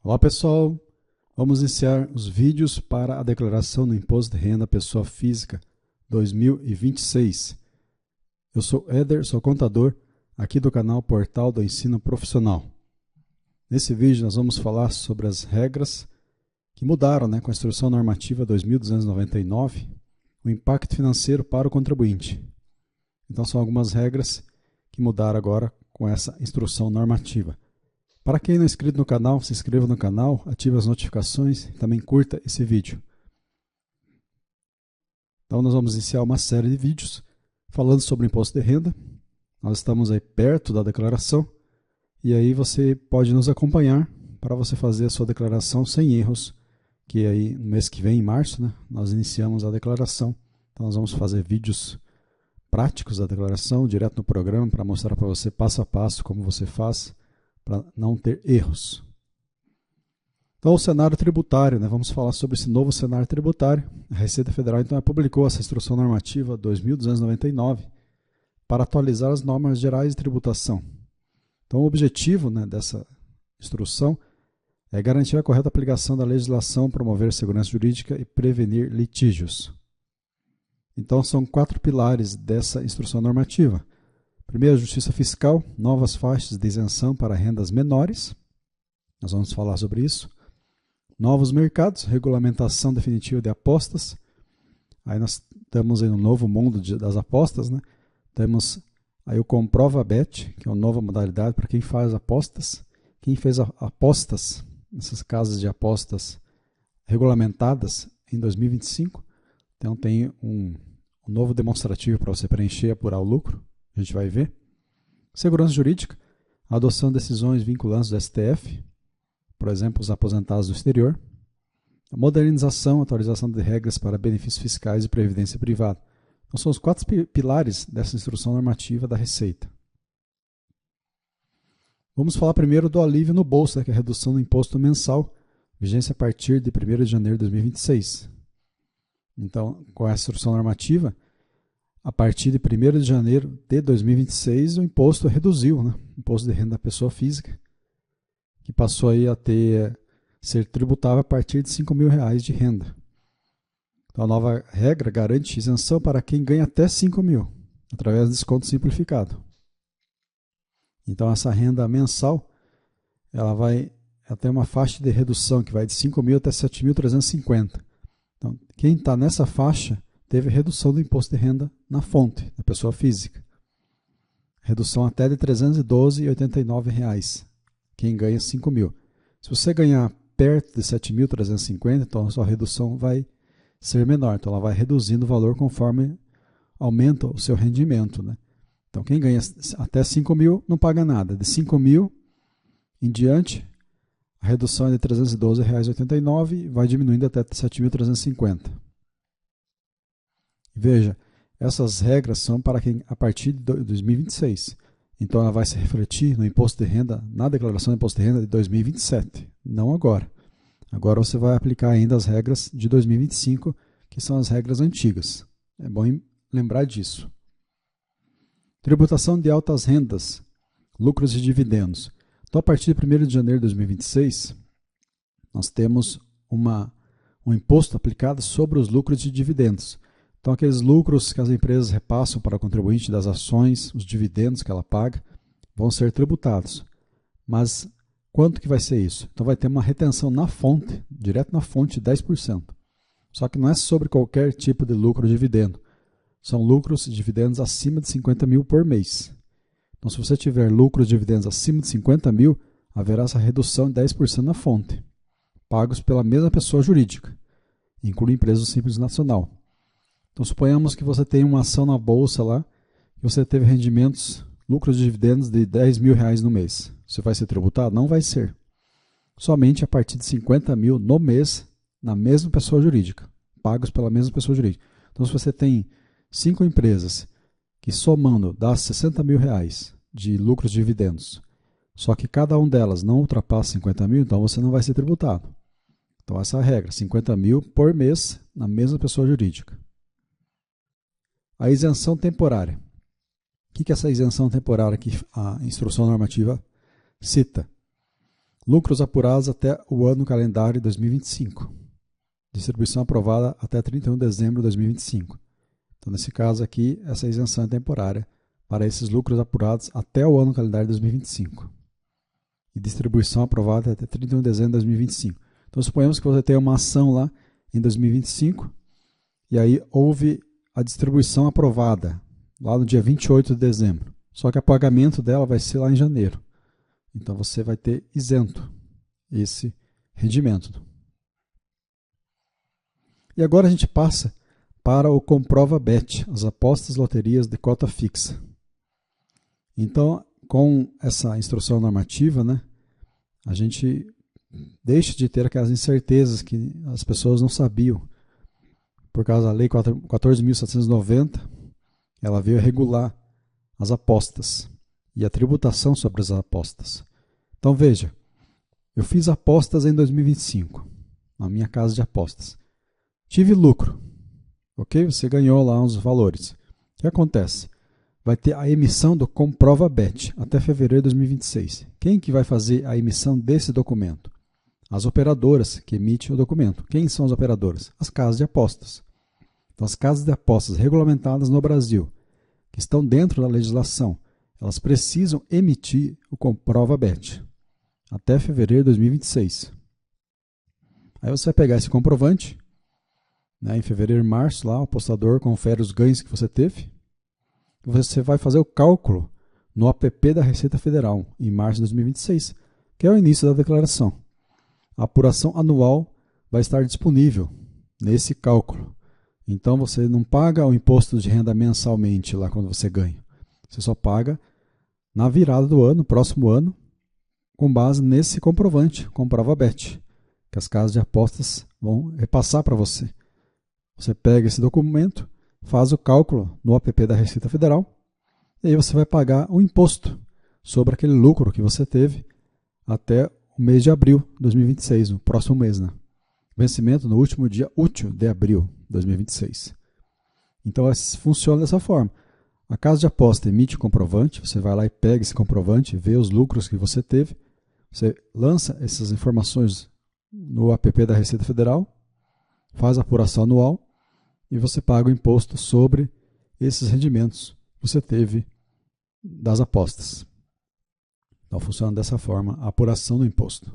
Olá pessoal, vamos iniciar os vídeos para a declaração do Imposto de Renda Pessoa Física 2026. Eu sou Éder, sou contador aqui do canal Portal do Ensino Profissional. Nesse vídeo nós vamos falar sobre as regras que mudaram com a Instrução Normativa 2299, o impacto financeiro para o contribuinte. Então são algumas regras que mudaram agora com essa Instrução Normativa. Para quem não é inscrito no canal, se inscreva no canal, ative as notificações e também curta esse vídeo. Então nós vamos iniciar uma série de vídeos falando sobre o imposto de renda. Nós estamos aí perto da declaração e aí você pode nos acompanhar para você fazer a sua declaração sem erros, que aí no mês que vem, em março, nós iniciamos a declaração. Então nós vamos fazer vídeos práticos da declaração, direto no programa, para mostrar para você passo a passo como você faz, para não ter erros. Então, o cenário tributário, vamos falar sobre esse novo cenário tributário. A Receita Federal então publicou essa Instrução Normativa 2299 para atualizar as normas gerais de tributação. Então, o objetivo dessa instrução é garantir a correta aplicação da legislação, promover segurança jurídica e prevenir litígios. Então, são 4 pilares dessa instrução normativa. Primeiro, a justiça fiscal, novas faixas de isenção para rendas menores. Nós vamos falar sobre isso. Novos mercados, regulamentação definitiva de apostas. Aí nós estamos em um novo mundo das apostas. Temos aí o Comprova-Bet, que é uma nova modalidade para quem faz apostas. Quem fez apostas, nessas casas de apostas regulamentadas em 2025. Então tem um novo demonstrativo para você preencher e apurar o lucro. A gente vai ver. Segurança jurídica, a adoção de decisões vinculantes do STF, por exemplo, os aposentados do exterior. A modernização, atualização de regras para benefícios fiscais e previdência privada. Então, são os 4 pilares dessa instrução normativa da Receita. Vamos falar primeiro do alívio no bolso, que é a redução do imposto mensal, vigência a partir de 1º de janeiro de 2026. Então, com essa instrução normativa, a partir de 1º de janeiro de 2026, o imposto reduziu, o imposto de renda da pessoa física, que passou aí a ser tributável a partir de R$5.000 de renda. Então, a nova regra garante isenção para quem ganha até R$5.000, através de desconto simplificado. Então, essa renda mensal, ela tem uma faixa de redução que vai de R$5.000 até R$7.350. Então, quem está nessa faixa teve redução do imposto de renda na fonte, da pessoa física. Redução até de R$ 312,89, quem ganha R$5.000. Se você ganhar perto de R$ 7.350, então a sua redução vai ser menor. Então ela vai reduzindo o valor conforme aumenta o seu rendimento. Então quem ganha até R$5.000 não paga nada. De R$5.000 em diante, a redução é de R$ 312,89 e vai diminuindo até R$ 7.350. Veja, essas regras são para quem a partir de 2026. Então ela vai se refletir no imposto de renda, na declaração de imposto de renda de 2027, não agora. Agora você vai aplicar ainda as regras de 2025, que são as regras antigas. É bom lembrar disso. Tributação de altas rendas, lucros e dividendos. Então a partir de 1º de janeiro de 2026, nós temos um imposto aplicado sobre os lucros e dividendos. Então, aqueles lucros que as empresas repassam para o contribuinte das ações, os dividendos que ela paga, vão ser tributados. Mas quanto que vai ser isso? Então, vai ter uma retenção na fonte, direto na fonte, de 10%. Só que não é sobre qualquer tipo de lucro ou dividendo. São lucros e dividendos acima de R$50.000 por mês. Então, se você tiver lucros e dividendos acima de R$50.000, haverá essa redução de 10% na fonte, pagos pela mesma pessoa jurídica, inclui empresa simples nacional. Então, suponhamos que você tem uma ação na bolsa lá, e você teve rendimentos, lucros e dividendos de R$10.000 no mês. Você vai ser tributado? Não vai ser. Somente a partir de R$50.000 no mês, na mesma pessoa jurídica, pagos pela mesma pessoa jurídica. Então, se você tem 5 empresas que somando dá R$60.000 de lucros e dividendos, só que cada uma delas não ultrapassa R$50.000, então você não vai ser tributado. Então, essa é a regra, R$50.000 por mês na mesma pessoa jurídica. A isenção temporária. O que é essa isenção temporária que a instrução normativa cita? Lucros apurados até o ano calendário 2025. Distribuição aprovada até 31 de dezembro de 2025. Então, nesse caso aqui, essa isenção é temporária para esses lucros apurados até o ano calendário 2025. E distribuição aprovada até 31 de dezembro de 2025. Então, suponhamos que você tenha uma ação lá em 2025 e aí houve a distribuição aprovada lá no dia 28 de dezembro. Só que o pagamento dela vai ser lá em janeiro. Então, você vai ter isento esse rendimento. E agora a gente passa para o Comprova Bet, as apostas loterias de cota fixa. Então, com essa instrução normativa, né, a gente deixa de ter aquelas incertezas que as pessoas não sabiam. Por causa da Lei 14.790, ela veio regular as apostas e a tributação sobre as apostas. Então, veja, eu fiz apostas em 2025, na minha casa de apostas. Tive lucro, ok? Você ganhou lá os valores. O que acontece? Vai ter a emissão do Comprova Bet até fevereiro de 2026. Quem que vai fazer a emissão desse documento? As operadoras que emitem o documento. Quem são as operadoras? As casas de apostas. Então, as casas de apostas regulamentadas no Brasil, que estão dentro da legislação, elas precisam emitir o Comprova Bet até fevereiro de 2026. Aí você vai pegar esse comprovante, né, em fevereiro e março, lá o apostador confere os ganhos que você teve. Você vai fazer o cálculo no app da Receita Federal, em março de 2026, que é o início da declaração. A apuração anual vai estar disponível nesse cálculo. Então, você não paga o imposto de renda mensalmente lá quando você ganha. Você só paga na virada do ano, próximo ano, com base nesse comprovante, Comprova Bet, que as casas de apostas vão repassar para você. Você pega esse documento, faz o cálculo no app da Receita Federal e aí você vai pagar o imposto sobre aquele lucro que você teve até o mês de abril de 2026, no próximo mês, né? Vencimento no último dia útil de abril de 2026. Então, funciona dessa forma. A casa de aposta emite o comprovante, você vai lá e pega esse comprovante, vê os lucros que você teve, você lança essas informações no app da Receita Federal, faz a apuração anual e você paga o imposto sobre esses rendimentos que você teve das apostas. Então, funciona dessa forma a apuração do imposto.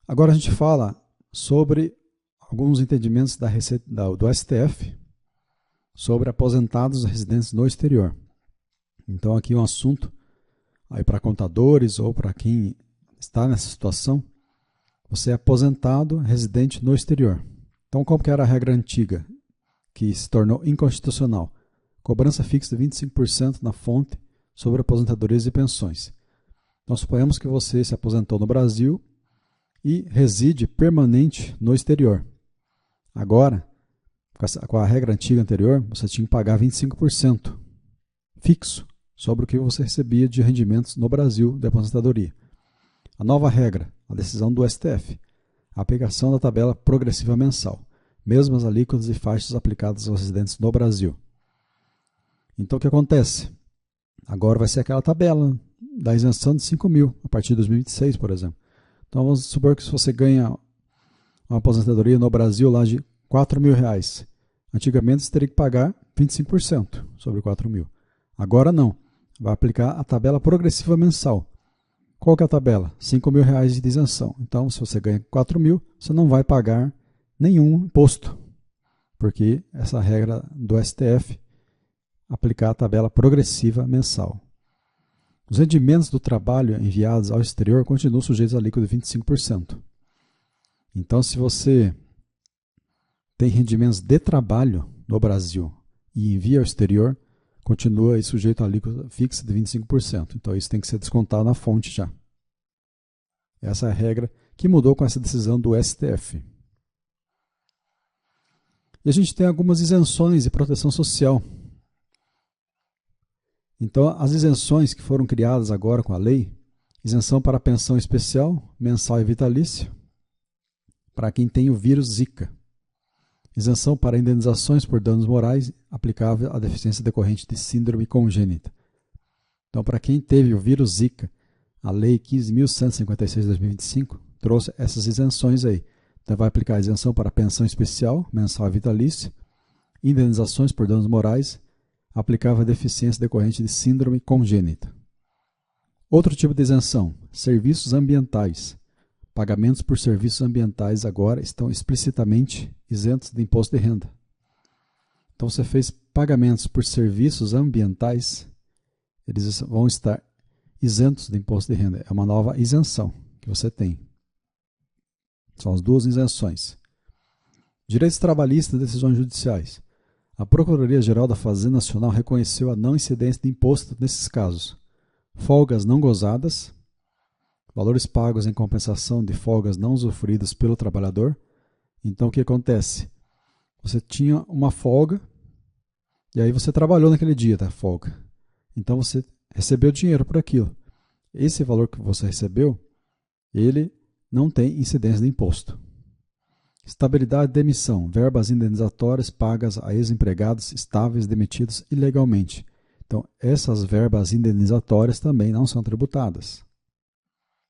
Agora a gente fala sobre alguns entendimentos da Receita, do STF sobre aposentados residentes no exterior. Então, aqui um assunto aí para contadores ou para quem está nessa situação. Você é aposentado residente no exterior. Então, como que era a regra antiga, que se tornou inconstitucional? Cobrança fixa de 25% na fonte sobre aposentadorias e pensões. Então, suponhamos que você se aposentou no Brasil e reside permanente no exterior. Agora, com a regra antiga anterior, você tinha que pagar 25% fixo sobre o que você recebia de rendimentos no Brasil de aposentadoria. A nova regra, a decisão do STF, a aplicação da tabela progressiva mensal, mesmas alíquotas e faixas aplicadas aos residentes no Brasil. Então, o que acontece? Agora vai ser aquela tabela da isenção de 5 mil, a partir de 2026, por exemplo. Então, vamos supor que se você ganha uma aposentadoria no Brasil lá de 4 mil reais, antigamente você teria que pagar 25% sobre 4 mil. Agora não, vai aplicar a tabela progressiva mensal. Qual que é a tabela? 5 mil reais de isenção. Então, se você ganha 4 mil, você não vai pagar nenhum imposto, porque essa regra do STF aplicar a tabela progressiva mensal. Os rendimentos do trabalho enviados ao exterior continuam sujeitos à alíquota de 25%. Então, se você tem rendimentos de trabalho no Brasil e envia ao exterior, continua sujeito à alíquota fixa de 25%. Então, isso tem que ser descontado na fonte já. Essa é a regra que mudou com essa decisão do STF. E a gente tem algumas isenções de proteção social. Então, as isenções que foram criadas agora com a lei, isenção para pensão especial, mensal e vitalícia, para quem tem o vírus Zika. Isenção para indenizações por danos morais aplicável à deficiência decorrente de síndrome congênita. Então, para quem teve o vírus Zika, a Lei 15.156 de 2025 trouxe essas isenções aí. Então vai aplicar a isenção para pensão especial, mensal e vitalícia, indenizações por danos morais, aplicava a deficiência decorrente de síndrome congênita. Outro tipo de isenção, serviços ambientais. Pagamentos por serviços ambientais agora estão explicitamente isentos de imposto de renda. Então você fez pagamentos por serviços ambientais, eles vão estar isentos de imposto de renda. É uma nova isenção que você tem. São as duas isenções. Direitos trabalhistas e decisões judiciais. A Procuradoria-Geral da Fazenda Nacional reconheceu a não incidência de imposto nesses casos. Folgas não gozadas, valores pagos em compensação de folgas não usufruídas pelo trabalhador. Então o que acontece? Você tinha uma folga e aí você trabalhou naquele dia da folga. Então você recebeu dinheiro por aquilo. Esse valor que você recebeu, ele não tem incidência de imposto. Estabilidade de demissão, verbas indenizatórias pagas a ex-empregados estáveis demitidos ilegalmente. Então, essas verbas indenizatórias também não são tributadas.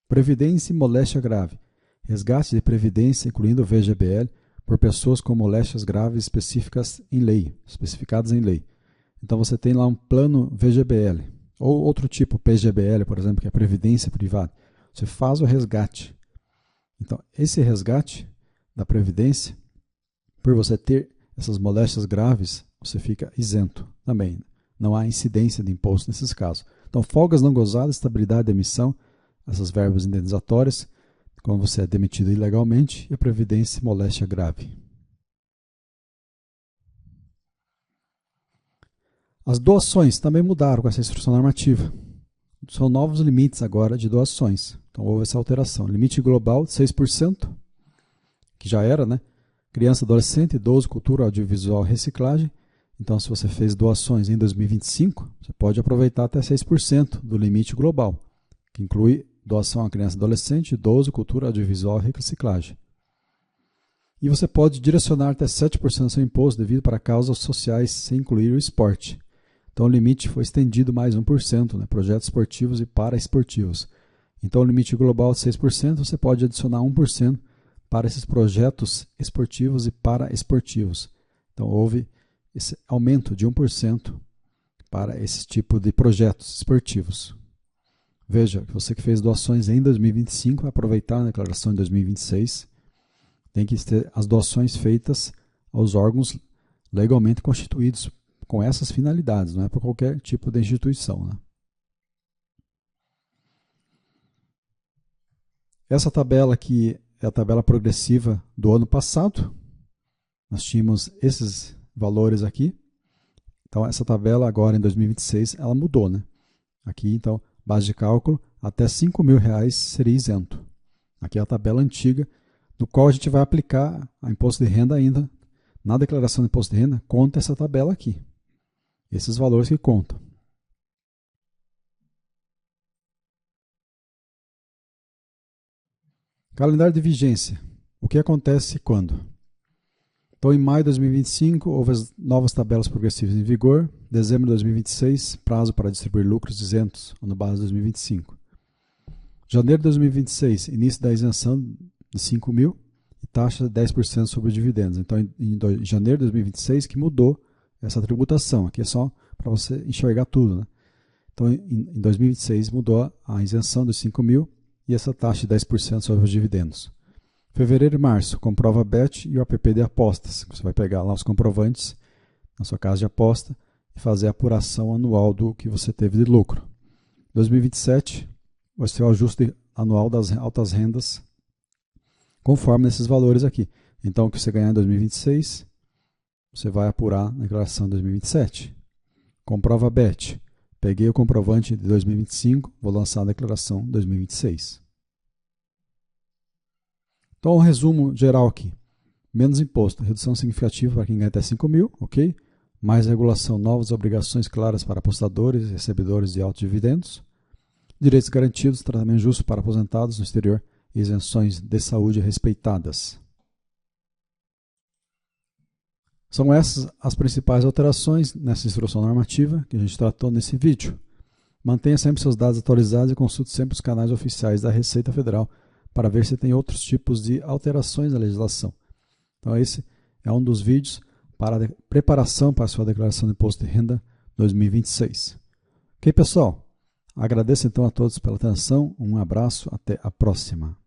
Previdência e moléstia grave. Resgate de previdência, incluindo o VGBL, por pessoas com moléstias graves especificadas em lei. Então, você tem lá um plano VGBL, ou outro tipo, PGBL, por exemplo, que é previdência privada. Você faz o resgate. Então, esse resgate da previdência, por você ter essas moléstias graves, você fica isento também. Não há incidência de imposto nesses casos. Então, folgas não gozadas, estabilidade de emissão, essas verbas indenizatórias, quando você é demitido ilegalmente, e a previdência e moléstia grave. As doações também mudaram com essa instrução normativa. São novos limites agora de doações. Então, houve essa alteração. Limite global de 6%, que já era, né? Criança, adolescente, idoso, cultura, audiovisual, reciclagem. Então, se você fez doações em 2025, você pode aproveitar até 6% do limite global, que inclui doação a criança, adolescente, idoso, cultura, audiovisual e reciclagem. E você pode direcionar até 7% do seu imposto devido para causas sociais, sem incluir o esporte. Então, o limite foi estendido mais 1%, né? Projetos esportivos e paraesportivos. Então, o limite global de 6%, você pode adicionar 1% para esses projetos esportivos e paraesportivos. Então, houve esse aumento de 1% para esse tipo de projetos esportivos. Veja, você que fez doações em 2025, vai aproveitar a declaração de 2026, tem que ter as doações feitas aos órgãos legalmente constituídos com essas finalidades, não é para qualquer tipo de instituição, né? Essa tabela aqui é a tabela progressiva do ano passado. Nós tínhamos esses valores aqui. Então, essa tabela agora em 2026, ela mudou, né? Aqui, então, base de cálculo, até R$5.000 seria isento. Aqui é a tabela antiga, do qual a gente vai aplicar a imposto de renda ainda. Na declaração de imposto de renda, conta essa tabela aqui. Esses valores que contam. Calendário de vigência. O que acontece quando? Então, em maio de 2025, houve as novas tabelas progressivas em vigor. Dezembro de 2026, prazo para distribuir lucros isentos, ano base de 2025. Janeiro de 2026, início da isenção de 5.000 e taxa de 10% sobre os dividendos. Então, em janeiro de 2026 que mudou essa tributação. Aqui é só para você enxergar tudo, né? Então, em 2026 mudou a isenção dos 5.000 e essa taxa de 10% sobre os dividendos. Fevereiro e março, comprova BET e o app de apostas. Você vai pegar lá os comprovantes na sua casa de aposta e fazer a apuração anual do que você teve de lucro. 2027, vai ser o ajuste anual das altas rendas, conforme esses valores aqui. Então, o que você ganhar em 2026, você vai apurar na declaração de 2027. Comprova BET. Peguei o comprovante de 2025, vou lançar a declaração de 2026. Então, um resumo geral aqui. Menos imposto, redução significativa para quem ganha até 5.000, ok? Mais regulação, novas obrigações claras para apostadores e recebedores de altos dividendos. Direitos garantidos, tratamento justo para aposentados no exterior e isenções de saúde respeitadas. São essas as principais alterações nessa instrução normativa que a gente tratou nesse vídeo. Mantenha sempre seus dados atualizados e consulte sempre os canais oficiais da Receita Federal para ver se tem outros tipos de alterações na legislação. Então esse é um dos vídeos para a preparação para a sua declaração de imposto de renda 2026. Ok, pessoal? Agradeço então a todos pela atenção, um abraço, até a próxima.